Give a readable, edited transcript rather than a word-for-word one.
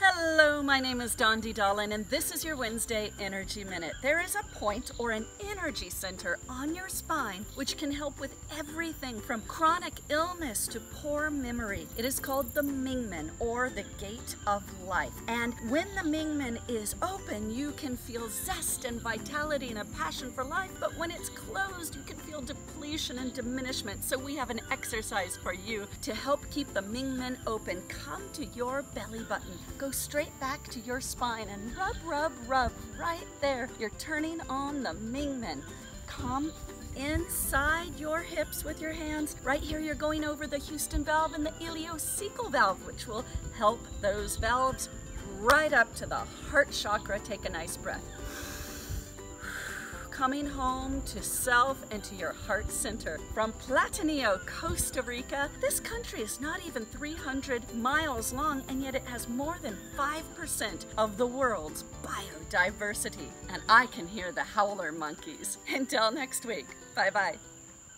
Hello, my name is Dondi Dahlin, and this is your Wednesday Energy Minute. There is a point or an energy center on your spine which can help with everything from chronic illness to poor memory. It is called the Mingmen, or the Gate of Life. And when the Mingmen is open, you can feel zest and vitality and a passion for life, but when it's closed, you can feel depletion and diminishment. So we have an exercise for you to help keep the Mingmen open. Come to your belly button. Go straight back to your spine and rub right there. You're turning on the Mingmen. Come inside your hips with your hands. Right here you're going over the Houston valve and the ileocecal valve, which will help those valves right up to the heart chakra. Take a nice breath. Coming home to self and to your heart center. From Platanillo, Costa Rica, this country is not even 300 miles long, and yet it has more than 5% of the world's biodiversity. And I can hear the howler monkeys. Until next week, bye-bye.